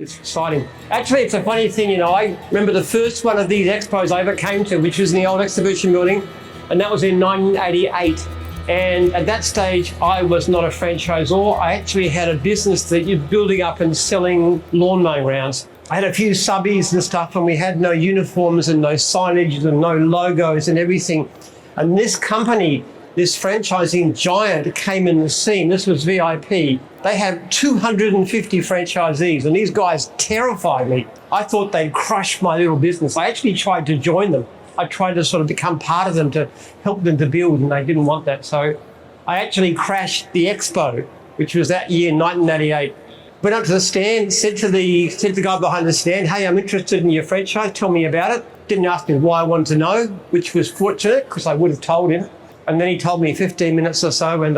It's exciting. Actually, it's a funny thing, I remember the first one of these expos I ever came to, which was in the old exhibition building, and that was in 1988. And at that stage, I was not a franchisor. I actually had a business that you're building up and selling lawn mowing rounds. I had a few subbies and stuff, and we had no uniforms and no signage and no logos and everything. And this company, this franchising giant, came in the scene. This was VIP. They had 250 franchisees, and these guys terrified me. I thought they'd crush my little business. I actually tried to join them. I tried to sort of become part of them to help them to build, and they didn't want that. So I actually crashed the Expo, which was that year, 1988. Went up to the stand, said to the guy behind the stand, "Hey, I'm interested in your franchise, tell me about it." Didn't ask me why I wanted to know, which was fortunate because I would have told him. And then he told me 15 minutes or so, and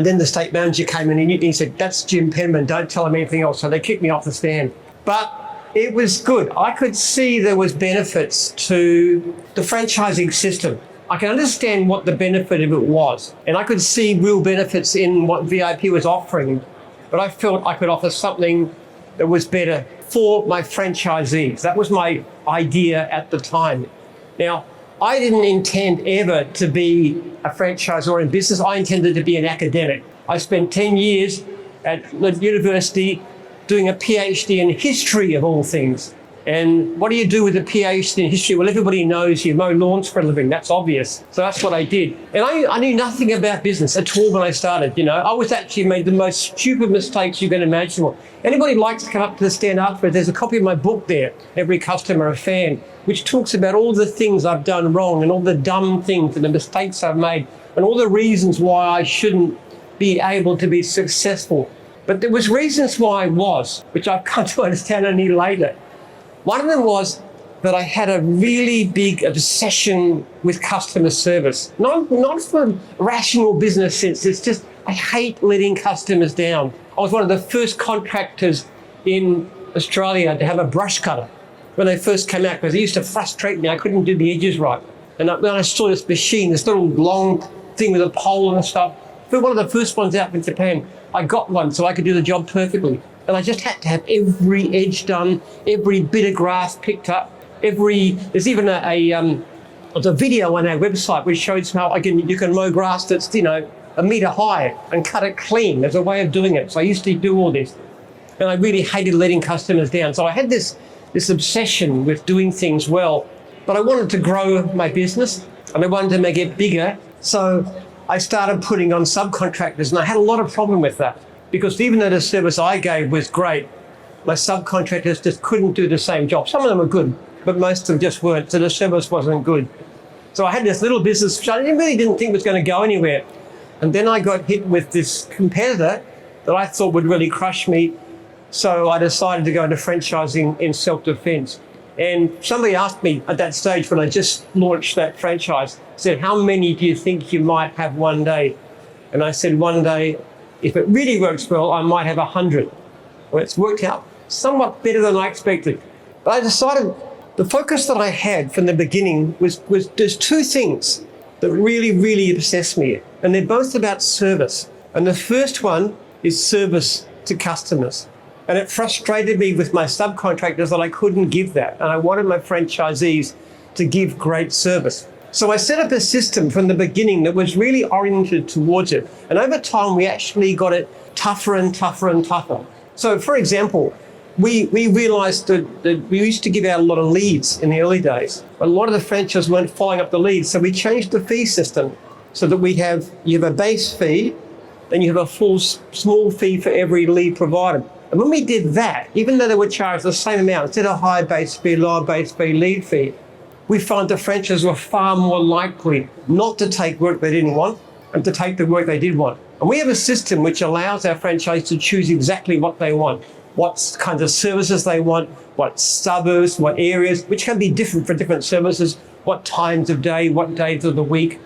then the state manager came in and he said, "That's Jim Penman, don't tell him anything else." So they kicked me off the stand. But it was good. I could see there was benefits to the franchising system. I can understand what the benefit of it was. And I could see real benefits in what VIP was offering. But I felt I could offer something that was better for my franchisees. That was my idea at the time. Now, I didn't intend ever to be a franchisor in business. I intended to be an academic. I spent 10 years at the university doing a PhD in history of all things. And what do you do with a PhD in history? Well, everybody knows you mow lawns for a living. That's obvious. So that's what I did. And I knew nothing about business at all when I started. I was actually made the most stupid mistakes you can imagine. Anybody likes to come up to the stand afterwards, there's a copy of my book there, Every Customer a Fan, which talks about all the things I've done wrong and all the dumb things and the mistakes I've made and all the reasons why I shouldn't be able to be successful. But there was reasons why I was, which I've come to understand only later. One of them was that I had a really big obsession with customer service. Not from a rational business sense, it's just I hate letting customers down. I was one of the first contractors in Australia to have a brush cutter when they first came out, because it used to frustrate me. I couldn't do the edges right. And when I saw this machine, this little long thing with a pole and stuff, we were one of the first ones out in Japan. I got one so I could do the job perfectly. And I just had to have every edge done, every bit of grass picked up, there's even a video on our website which shows how you can mow grass that's, a metre high and cut it clean. There's a way of doing it. So I used to do all this. And I really hated letting customers down. So I had this obsession with doing things well, but I wanted to grow my business and I wanted to make it bigger. So I started putting on subcontractors, and I had a lot of problem with that because even though the service I gave was great, my subcontractors just couldn't do the same job. Some of them were good, but most of them just weren't, so the service wasn't good. So I had this little business which I really didn't think was going to go anywhere. And then I got hit with this competitor that I thought would really crush me. So I decided to go into franchising in self-defense. And somebody asked me at that stage when I just launched that franchise, said, "How many do you think you might have one day?" And I said, "One day, if it really works well, I might have 100. Well, it's worked out somewhat better than I expected. But I decided the focus that I had from the beginning was there's two things that really, really obsess me. And they're both about service. And the first one is service to customers. And it frustrated me with my subcontractors that I couldn't give that. And I wanted my franchisees to give great service. So I set up a system from the beginning that was really oriented towards it. And over time, we actually got it tougher and tougher and tougher. So for example, we realized that we used to give out a lot of leads in the early days. A lot of the franchises weren't following up the leads. So we changed the fee system so that you have a base fee, then you have a full small fee for every lead provided. And when we did that, even though they were charged the same amount, instead of high base fee, lower base fee, lead fee, we found the franchises were far more likely not to take work they didn't want and to take the work they did want. And we have a system which allows our franchisees to choose exactly what they want, what kinds of services they want, what suburbs, what areas, which can be different for different services, what times of day, what days of the week,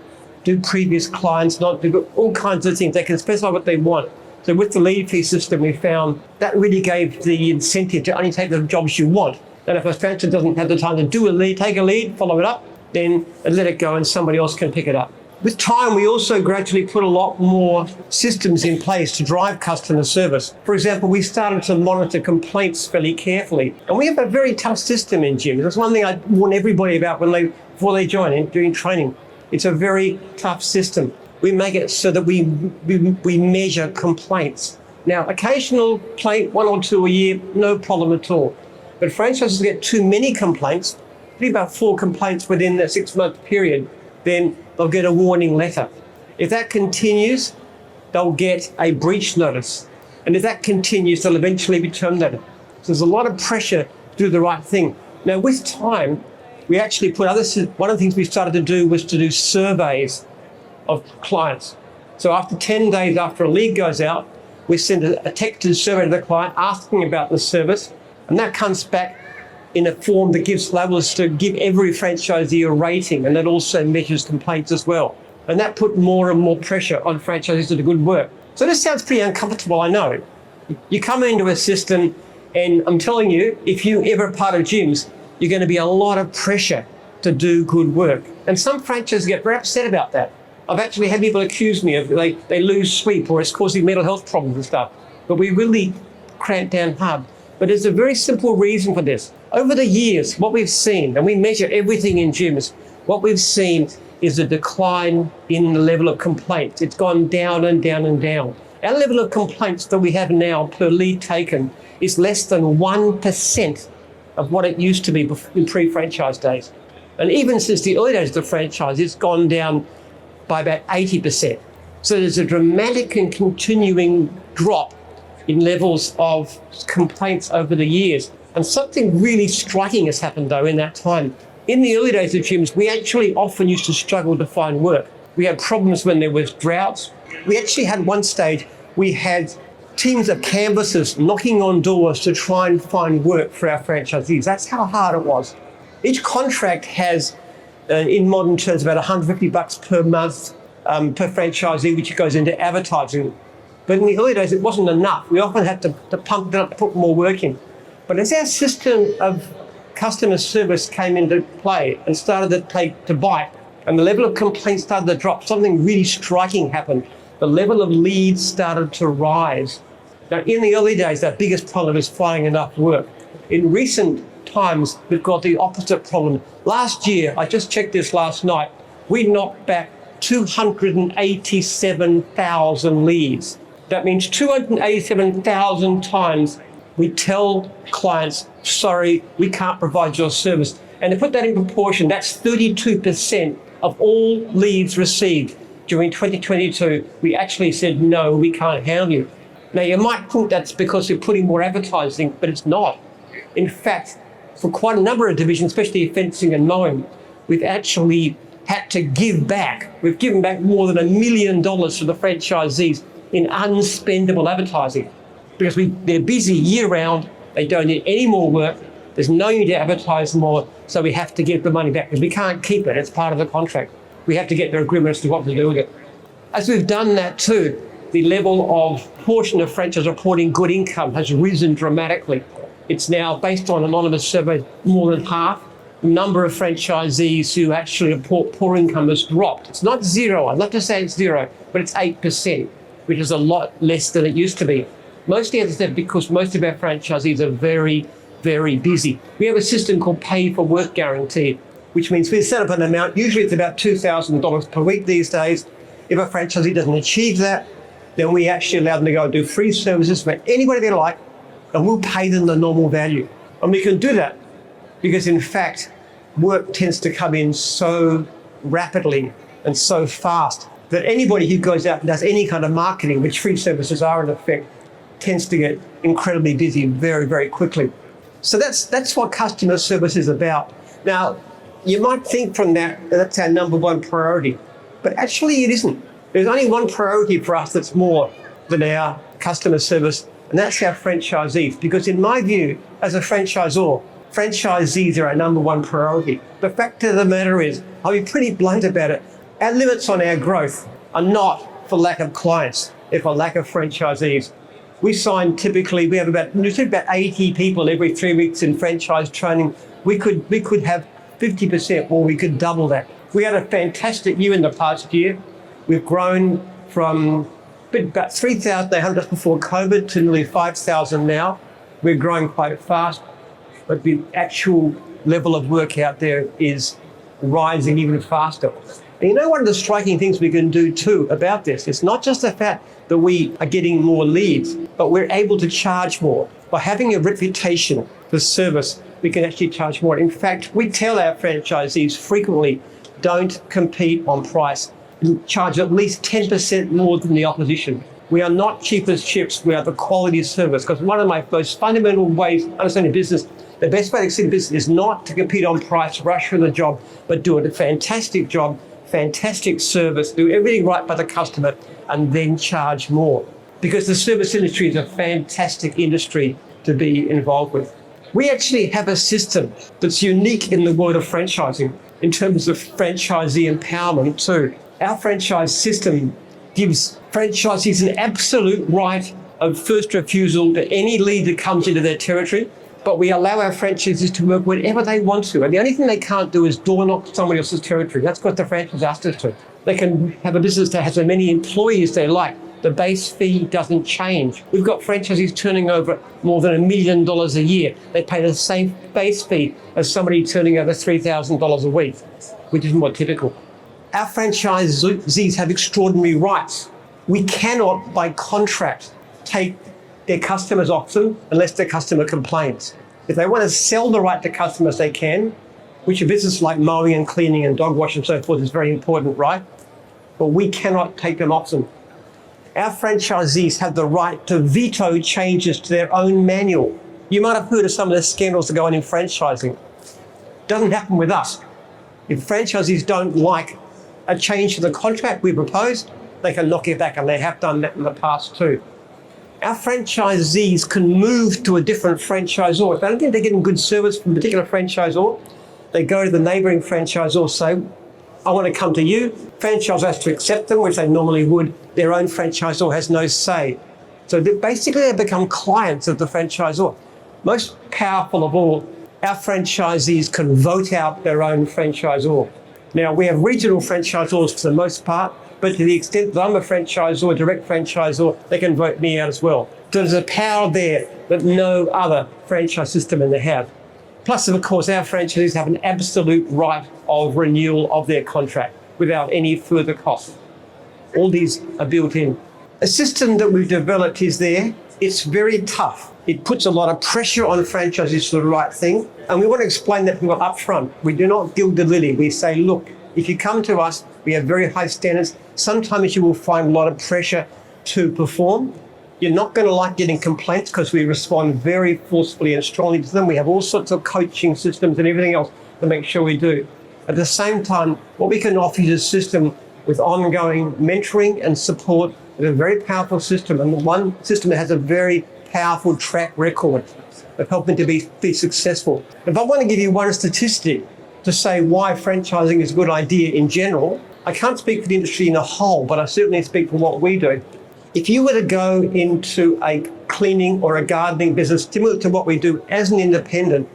do previous clients not do, all kinds of things. They can specify what they want. So with the lead fee system, we found that really gave the incentive to only take the jobs you want. And if a franchisee doesn't have the time to do a lead, take a lead, follow it up, then let it go and somebody else can pick it up. With time, we also gradually put a lot more systems in place to drive customer service. For example, we started to monitor complaints fairly carefully. And we have a very tough system in gyms. That's one thing I warn everybody about before they join in doing training. It's a very tough system. We make it so that we measure complaints. Now, occasional complaint, 1 or 2 a year, no problem at all. But franchises get too many complaints, probably about 4 complaints within the 6-month period, then they'll get a warning letter. If that continues, they'll get a breach notice. And if that continues, they'll eventually be terminated. So there's a lot of pressure to do the right thing. Now, with time, we actually one of the things we started to do was to do surveys of clients. So after 10 days after a lead goes out, we send a texted survey to the client asking about the service, and that comes back in a form that gives labels to give every franchisee a rating, and that also measures complaints as well. And that put more and more pressure on franchisees to do good work. So this sounds pretty uncomfortable, I know. You come into a system, and I'm telling you, if you ever are part of gyms, you're going to be a lot of pressure to do good work. And some franchises get very upset about that. I've actually had people accuse me of they lose sleep or it's causing mental health problems and stuff. But we really cramp down hard. But there's a very simple reason for this. Over the years, what we've seen, and we measure everything in gyms, what we've seen is a decline in the level of complaints. It's gone down and down and down. Our level of complaints that we have now per lead taken is less than 1% of what it used to be in pre-franchise days. And even since the early days of the franchise, it's gone down by about 80%. So there's a dramatic and continuing drop in levels of complaints over the years. And something really striking has happened though in that time. In the early days of gyms, we actually often used to struggle to find work. We had problems when there was droughts. We actually had one stage, we had teams of canvassers knocking on doors to try and find work for our franchisees. That's how hard it was. Each contract has, in modern terms, about $150 per month per franchisee, which goes into advertising. But in the early days, it wasn't enough. We often had to pump it up, put more work in. But as our system of customer service came into play and started to bite, and the level of complaints started to drop, something really striking happened. The level of leads started to rise. Now, in the early days, our biggest problem is finding enough work. In recent times, we've got the opposite problem. Last year, I just checked this last night, we knocked back 287,000 leads. That means 287,000 times we tell clients, sorry, we can't provide your service. And to put that in proportion, that's 32% of all leads received during 2022. We actually said, no, we can't handle you. Now, you might think that's because we're putting more advertising, but it's not. In fact, for quite a number of divisions, especially fencing and mowing, we've actually had to give back. We've given back more than $1 million to the franchisees in unspendable advertising because they're busy year round. They don't need any more work. There's no need to advertise more, so we have to give the money back because we can't keep it. It's part of the contract. We have to get their agreement as to what to do with it. As we've done that too, the level of portion of franchise reporting good income has risen dramatically. It's now, based on anonymous surveys, more than half. The number of franchisees who actually report poor income has dropped. It's not zero. I'd love to say it's zero, but it's 8%, which is a lot less than it used to be. Mostly, as I said, because most of our franchisees are very, very busy. We have a system called Pay for Work Guarantee, which means we set up an amount. Usually it's about $2,000 per week these days. If a franchisee doesn't achieve that, then we actually allow them to go and do free services for anybody they like, and we'll pay them the normal value. And we can do that because, in fact, work tends to come in so rapidly and so fast that anybody who goes out and does any kind of marketing, which free services are in effect, tends to get incredibly busy very, very quickly. So that's what customer service is about. Now, you might think from that's our number one priority, but actually it isn't. There's only one priority for us that's more than our customer service, and that's our franchisees. Because in my view, as a franchisor, franchisees are our number one priority. The fact of the matter is, I'll be pretty blunt about it, our limits on our growth are not for lack of clients, they're for lack of franchisees. We sign typically, we have about 80 people every 3 weeks in franchise training. We could have 50%, or we could double that. We had a fantastic year in the past year. We've grown from about 3,800 just before COVID to nearly 5,000 now. We're growing quite fast, but the actual level of work out there is rising even faster. And you know, one of the striking things we can do too about this, it's not just the fact that we are getting more leads, but we're able to charge more. By having a reputation for service, we can actually charge more. In fact, we tell our franchisees frequently, don't compete on price. Charge at least 10% more than the opposition. We are not cheap as chips, we are the quality of service. Because one of my most fundamental ways of understanding business, the best way to succeed in business is not to compete on price, rush for the job, but do a fantastic job, fantastic service, do everything right by the customer, and then charge more. Because the service industry is a fantastic industry to be involved with. We actually have a system that's unique in the world of franchising in terms of franchisee empowerment too. Our franchise system gives franchisees an absolute right of first refusal to any lead that comes into their territory, but we allow our franchisees to work whenever they want to. And the only thing they can't do is door knock somebody else's territory. That's what the franchise asked us to. They can have a business that has as many employees they like. The base fee doesn't change. We've got franchisees turning over more than $1 million a year. They pay the same base fee as somebody turning over $3,000 a week, which is more typical. Our franchisees have extraordinary rights. We cannot, by contract, take their customers off them unless their customer complains. If they want to sell the right to customers, they can, which a business like mowing and cleaning and dog wash and so forth is very important, right? But we cannot take them off them. Our franchisees have the right to veto changes to their own manual. You might have heard of some of the scandals that go on in franchising. Doesn't happen with us. If franchisees don't like a change to the contract we propose, they can knock it back, and they have done that in the past too. Our franchisees can move to a different franchisor. If they don't think they're getting good service from a particular franchisor, they go to the neighbouring franchisor, say, I want to come to you. Franchise has to accept them, which they normally would. Their own franchisor has no say. So basically they become clients of the franchisor. Most powerful of all, our franchisees can vote out their own franchisor. Now, we have regional franchisors for the most part, but to the extent that I'm a franchisor, direct franchisor, they can vote me out as well. So there's a power there that no other franchise system in the have. Plus, of course, our franchisees have an absolute right of renewal of their contract without any further cost. All these are built in. A system that we've developed is there. It's very tough. It puts a lot of pressure on franchisees to do the right thing. And we want to explain that to people up front. We do not gild the lily. We say, look, if you come to us, we have very high standards. Sometimes you will find a lot of pressure to perform. You're not going to like getting complaints because we respond very forcefully and strongly to them. We have all sorts of coaching systems and everything else to make sure we do. At the same time, what we can offer is a system with ongoing mentoring and support. It's a very powerful system, and one system that has a very powerful track record of helping to be successful. If I want to give you one statistic to say why franchising is a good idea in general, I can't speak for the industry in a whole, but I certainly speak for what we do. If you were to go into a cleaning or a gardening business similar to what we do as an independent,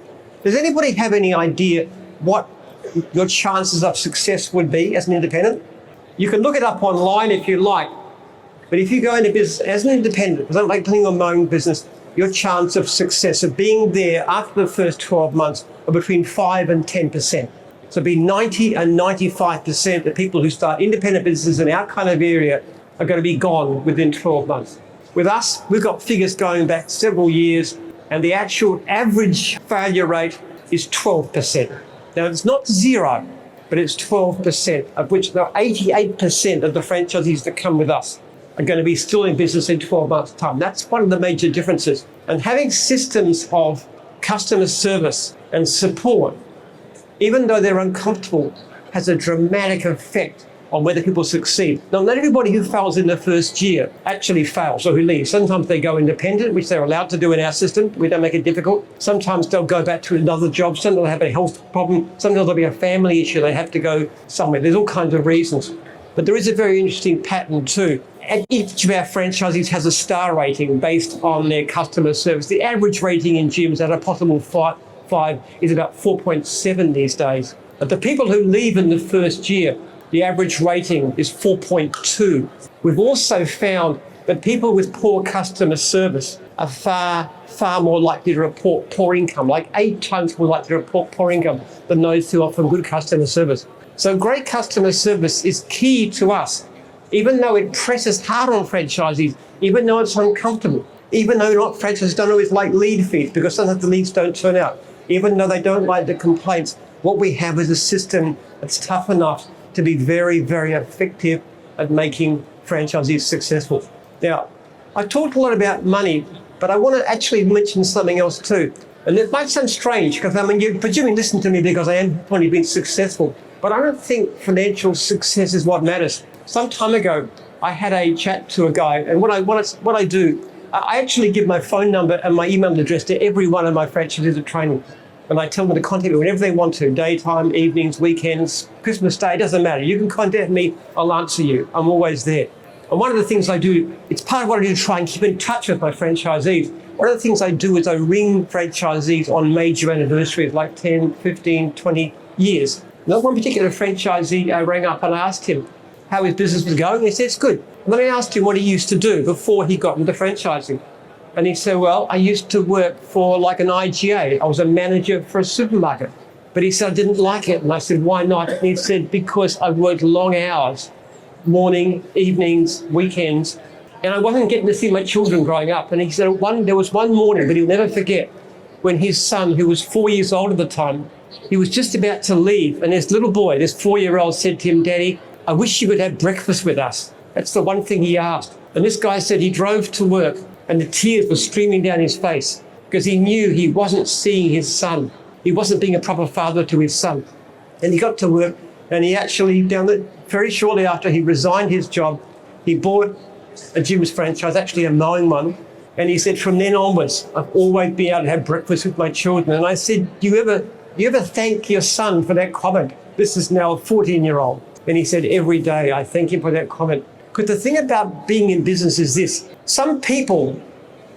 does anybody have any idea what your chances of success would be as an independent? You can look it up online if you like, but if you go into business as an independent, because I'm like cleaning or mowing business, your chance of success of being there after the first 12 months are between 5 and 10%. So it'd be 90 and 95% of people who start independent businesses in our kind of area are going to be gone within 12 months. With us, we've got figures going back several years, and the actual average failure rate is 12%. Now, it's not zero, but it's 12%, of which there are 88% of the franchisees that come with us are going to be still in business in 12 months' time. That's one of the major differences. And having systems of customer service and support, even though they're uncomfortable, has a dramatic effect on whether people succeed. Now, not everybody who fails in the first year actually fails or who leaves. Sometimes they go independent, which they're allowed to do in our system. We don't make it difficult. Sometimes they'll go back to another job. Sometimes they'll have a health problem. Sometimes there'll be a family issue. They have to go somewhere. There's all kinds of reasons. But there is a very interesting pattern too. And each of our franchisees has a star rating based on their customer service. The average rating in gyms at a possible five is about 4.7 these days. But the people who leave in the first year, the average rating is 4.2. We've also found that people with poor customer service are far more likely to report poor income, like 8 times more likely to report poor income than those who offer good customer service. So great customer service is key to us, even though it presses hard on franchisees, even though it's uncomfortable, even though not franchisees don't always like lead fees because sometimes the leads don't turn out, even though they don't like the complaints. What we have is a system that's tough enough to be very, very effective at making franchisees successful. Now, I talked a lot about money, but I want to actually mention something else too. And it might sound strange because you presumably listen to me because I am probably been successful, but I don't think financial success is what matters. Some time ago, I had a chat to a guy, and what I do, I actually give my phone number and my email address to every one of my franchisees at training. And I tell them to contact me whenever they want to, daytime, evenings, weekends, Christmas Day, it doesn't matter. You can contact me, I'll answer you. I'm always there. And one of the things I do, it's part of what I do to try and keep in touch with my franchisees. One of the things I do is I ring franchisees on major anniversaries, like 10, 15, 20 years. Now, one particular franchisee, I rang up and I asked him how his business was going. He said, it's good. And then I asked him what he used to do before he got into franchising. And he said, well, I used to work for like an IGA. I was a manager for a supermarket. But he said, I didn't like it. And I said, why not? And he said, because I worked long hours, morning, evenings, weekends, and I wasn't getting to see my children growing up. And he said, there was one morning that he'll never forget when his son, who was 4 years old at the time, he was just about to leave. And this little boy, this 4-year-old said to him, Daddy, I wish you could have breakfast with us. That's the one thing he asked. And this guy said he drove to work and the tears were streaming down his face because he knew he wasn't seeing his son. He wasn't being a proper father to his son. And he got to work and he actually, very shortly after he resigned his job, he bought a Jim's franchise, actually a mowing one. And he said, from then onwards, I've always been able to have breakfast with my children. And I said, do you ever thank your son for that comment? This is now a 14-year-old. And he said, every day I thank him for that comment. Because the thing about being in business is this. Some people,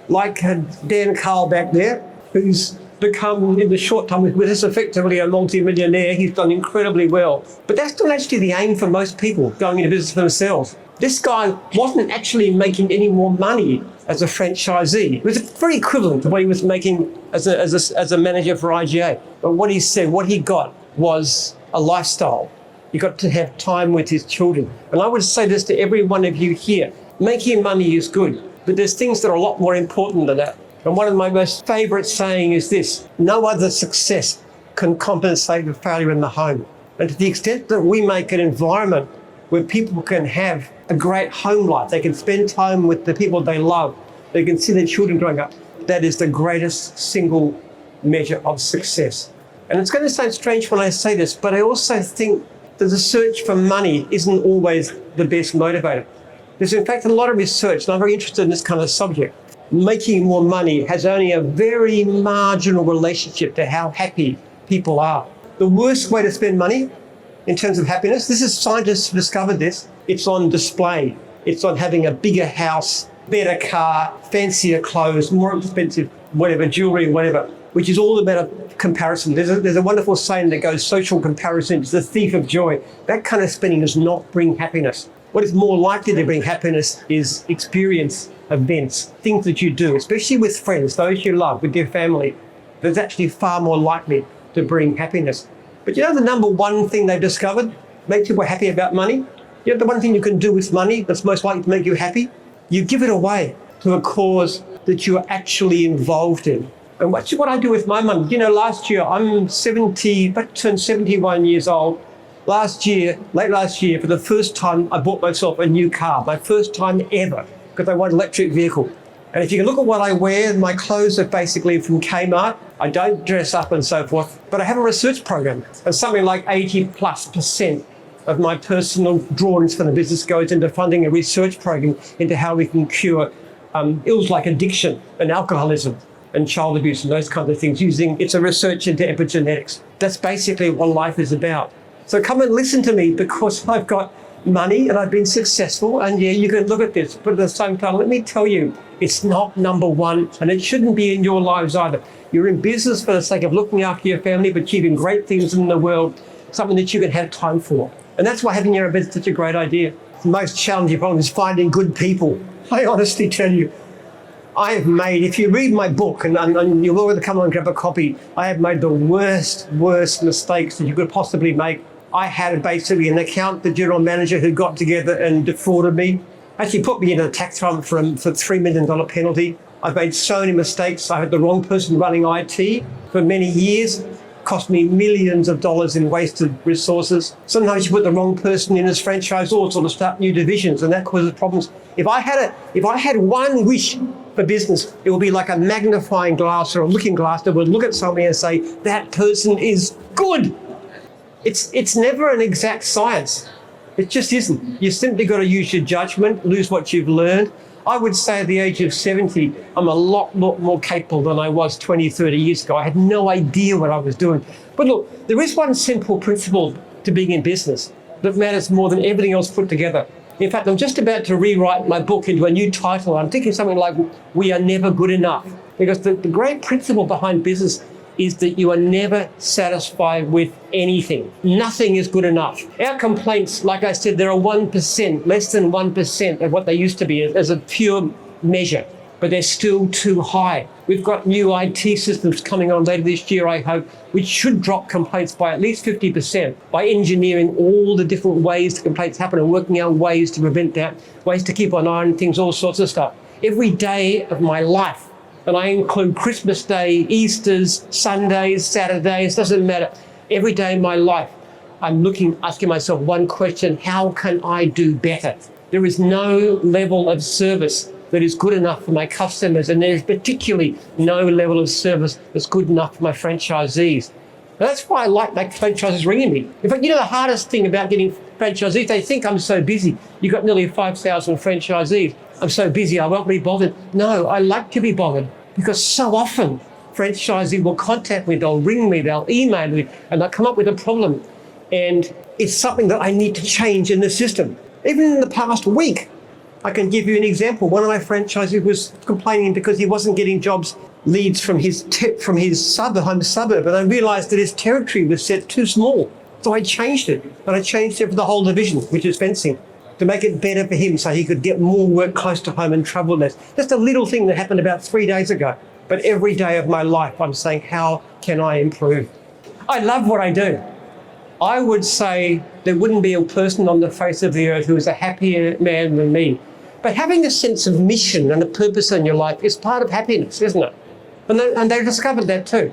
like Dan Carl back there, who's become, in the short time with us, effectively a multi-millionaire. He's done incredibly well. But that's not actually the aim for most people going into business for themselves. This guy wasn't actually making any more money as a franchisee. It was very equivalent to what he was making as a manager for IGA. But what he said, what he got was a lifestyle. He got to have time with his children. And I would say this to every one of you here. Making money is good, but there's things that are a lot more important than that. And one of my most favorite saying is this: no other success can compensate for failure in the home. And to the extent that we make an environment where people can have a great home life, they can spend time with the people they love, they can see their children growing up, that is the greatest single measure of success. And it's going to sound strange when I say this, but I also think that the search for money isn't always the best motivator. There's in fact a lot of research, and I'm very interested in this kind of subject. Making more money has only a very marginal relationship to how happy people are. The worst way to spend money in terms of happiness, this is scientists who discovered this, it's on display. It's on having a bigger house, better car, fancier clothes, more expensive whatever, jewelry, whatever, which is all about a comparison. There's a wonderful saying that goes, social comparison is the thief of joy. That kind of spending does not bring happiness. What is more likely to bring happiness is experience, events, things that you do, especially with friends, those you love, with your family. That's actually far more likely to bring happiness. But you know the number one thing they've discovered, make people happy about money? You know the one thing you can do with money that's most likely to make you happy? You give it away to a cause that you're actually involved in. And what I do with my money, you know, last year, I'm 70, but turned 71 years old. Late last year, for the first time, I bought myself a new car, my first time ever, because I want an electric vehicle. And if you can look at what I wear, my clothes are basically from Kmart. I don't dress up and so forth, but I have a research program. And something like 80+% of my personal drawings for the business goes into funding a research program into how we can cure ills like addiction and alcoholism and child abuse and those kinds of things it's a research into epigenetics. That's basically what life is about. So come and listen to me because I've got money and I've been successful, and yeah, you can look at this, but at the same time, let me tell you, it's not number one, and it shouldn't be in your lives either. You're in business for the sake of looking after your family, but achieving great things in the world. something that you can have time for. And that's why having your own business is such a great idea. The most challenging problem is finding good people. I honestly tell you, I have made, if you read my book, and you're welcome to come and grab a copy, I have made the worst mistakes that you could possibly make. I had basically an the general manager who got together and defrauded me. Actually put me in a tax fund for $3 million penalty. I've made so many mistakes. I had the wrong person running IT for many years. Cost me millions of dollars in wasted resources. Sometimes you put the wrong person in as franchisor or to start new divisions, and that causes problems. If I had one wish for business, it would be like a magnifying glass or a looking glass that would look at somebody and say, that person is good. It's never an exact science. It just isn't. You simply got to use your judgment, lose what you've learned. I would say at the age of 70, I'm a lot more capable than I was 20, 30 years ago. I had no idea what I was doing. But look, there is one simple principle to being in business that matters more than everything else put together. In fact, I'm just about to rewrite my book into a new title. I'm thinking something like, We Are Never Good Enough. Because the great principle behind business is that you are never satisfied with anything. Nothing is good enough. Our complaints, like I said, there are 1%, less than 1% of what they used to be as a pure measure, but they're still too high. We've got new IT systems coming on later this year, I hope, which should drop complaints by at least 50% by engineering all the different ways the complaints happen and working out ways to prevent that, ways to keep an eye on things, all sorts of stuff. Every day of my life, and I include Christmas Day, Easters, Sundays, Saturdays, doesn't matter. Every day in my life, I'm asking myself one question: how can I do better? There is no level of service that is good enough for my customers, and there is particularly no level of service that's good enough for my franchisees. And that's why I like franchises ringing me. In fact, the hardest thing about getting franchisees, they think I'm so busy. You've got nearly 5,000 franchisees. I'm so busy, I won't be bothered. No, I like to be bothered because so often franchisee will contact me, they'll ring me, they'll email me, and they'll come up with a problem. And it's something that I need to change in the system. Even in the past week, I can give you an example. One of my franchisees was complaining because he wasn't getting leads from his home suburb, and I realized that his territory was set too small. So I changed it, and I changed it for the whole division, which is fencing, to make it better for him so he could get more work close to home and travel less. Just a little thing that happened about 3 days ago. But every day of my life, I'm saying, how can I improve? I love what I do. I would say there wouldn't be a person on the face of the earth who is a happier man than me. But having a sense of mission and a purpose in your life is part of happiness, isn't it? And they discovered that too.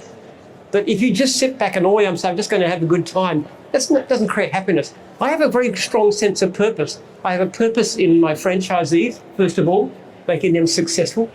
That if you just sit back and all I'm saying, I'm just going to have a good time, that doesn't create happiness. I have a very strong sense of purpose. I have a purpose in my franchisees, first of all, making them successful.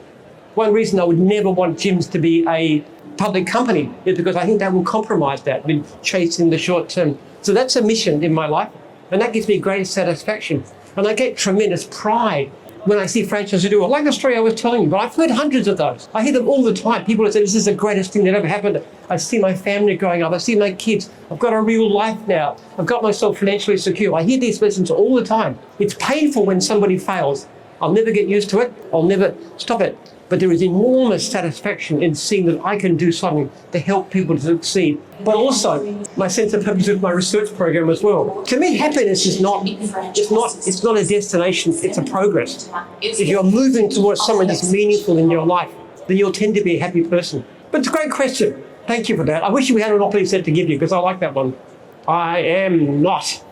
One reason I would never want gyms to be a public company is because I think that will compromise that with chasing the short term. So that's a mission in my life, and that gives me great satisfaction. And I get tremendous pride when I see franchises do it. Like the story I was telling you, but I've heard hundreds of those. I hear them all the time. People that say, this is the greatest thing that ever happened. I see my family growing up. I see my kids. I've got a real life now. I've got myself financially secure. I hear these lessons all the time. It's painful when somebody fails. I'll never get used to it. I'll never stop it. But there is enormous satisfaction in seeing that I can do something to help people to succeed. But also, my sense of purpose with my research program as well. To me, happiness is not a destination, it's a progress. If you're moving towards something that's meaningful in your life, then you'll tend to be a happy person. But it's a great question. Thank you for that. I wish we had an Monopoly set to give you, because I like that one. I am not.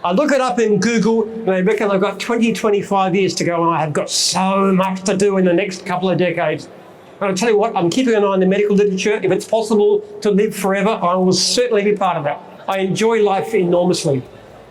I look it up in Google and I reckon I've got 20, 25 years to go, and I have got so much to do in the next couple of decades. And I'll tell you what, I'm keeping an eye on the medical literature. If it's possible to live forever, I will certainly be part of that. I enjoy life enormously.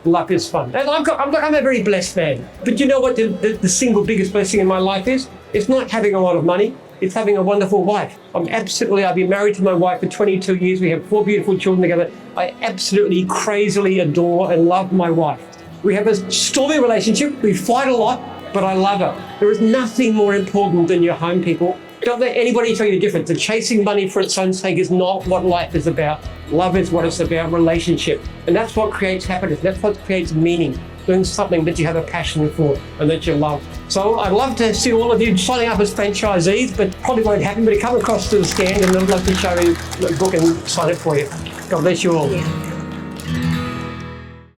Life is fun. And I'm a very blessed man. But you know what the single biggest blessing in my life is? It's not having a lot of money. It's having a wonderful wife. I've been married to my wife for 22 years. We have 4 beautiful children together. I absolutely crazily adore and love my wife. We have a stormy relationship. We fight a lot, but I love her. There is nothing more important than your home, people. Don't let anybody tell you different. The chasing money for its own sake is not what life is about. Love is what it's about, relationship. And that's what creates happiness. That's what creates meaning. Doing something that you have a passion for and that you love. So I'd love to see all of you signing up as franchisees, but probably won't happen, but come across to the stand and I'd love to show you the book and sign it for you. God bless you all. Yeah.